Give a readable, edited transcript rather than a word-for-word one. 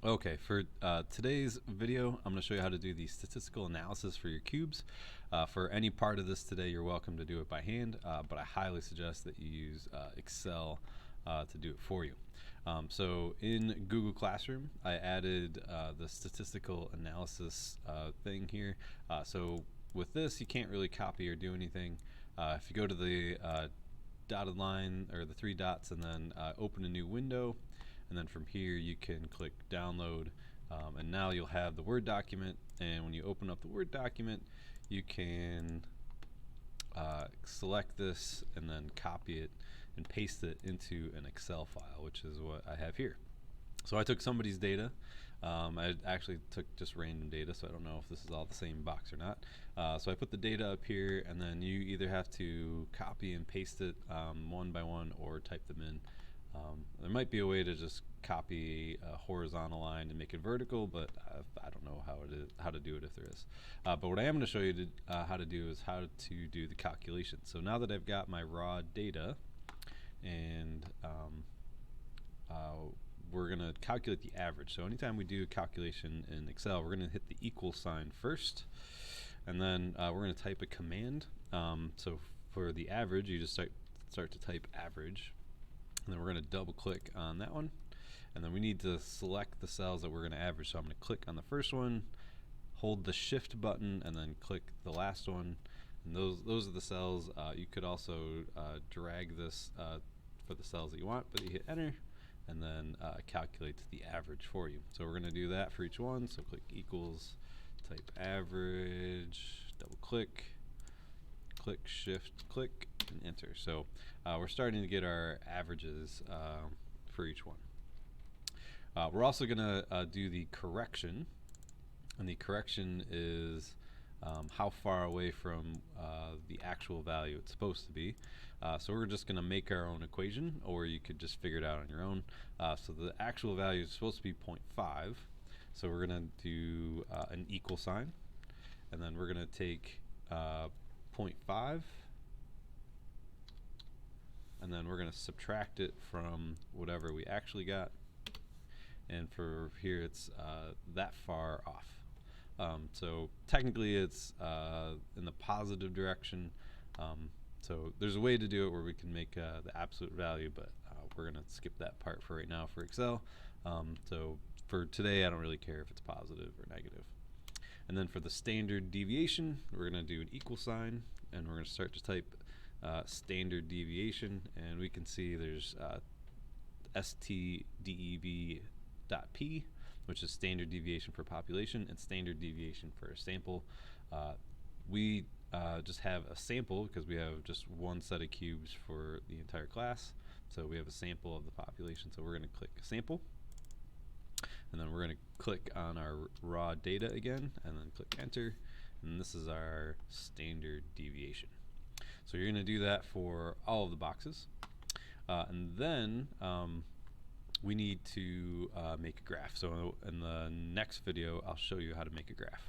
Okay, for today's video, I'm going to show you how to do the statistical analysis for your cubes. For any part of this today, you're welcome to do it by hand, but I highly suggest that you use Excel to do it for you. So in Google Classroom, I added the statistical analysis thing here. So with this, you can't really copy or do anything. If you go to the dotted line or the three dots and then open a new window, and then from here you can click download, and now you'll have the Word document. And when you open up the Word document, you can select this and then copy it and paste it into an Excel file, which is what I have here. So I took somebody's data. I actually took just random data, so I don't know if this is all the same box or not. So I put the data up here, and then you either have to copy and paste it one by one or type them in. There might be a way to just copy a horizontal line and make it vertical, but I don't know how to do it if there is. But what I am going to show you how to do is how to do the calculation. So now that I've got my raw data, and we're going to calculate the average. So anytime we do a calculation in Excel, we're going to hit the equal sign first, and then we're going to type a command. So for the average, you just start to type average, and then we're going to double click on that one, and then we need to select the cells that we're going to average. So I'm going to click on the first one, hold the shift button, and then click the last one, and those are the cells. You could also drag this for the cells that you want, but you hit enter, and then calculates the average for you. So we're going to do that for each one. So click equals, type average, double click, click shift click, and enter. So we're starting to get our averages for each one. We're also going to do the correction, and the correction is how far away from the actual value it's supposed to be. So we're just going to make our own equation, or you could just figure it out on your own. So the actual value is supposed to be 0.5. So we're going to do an equal sign, and then we're going to take 0.5, and then we're going to subtract it from whatever we actually got. And for here, it's that far off. So technically it's in the positive direction. So there's a way to do it where we can make the absolute value, but we're going to skip that part for right now for Excel. So for today, I don't really care if it's positive or negative. And then for the standard deviation, we're going to do an equal sign, and we're going to start to type standard deviation, and we can see there's stdev.p, which is standard deviation for population, and standard deviation for a sample. We just have a sample because we have just one set of cubes for the entire class. So we have a sample of the population. So we're going to click sample, and then we're going to click on our raw data again, and then click enter, and this is our standard deviation. So you're going to do that for all of the boxes, and then we need to make a graph. So in the next video, I'll show you how to make a graph.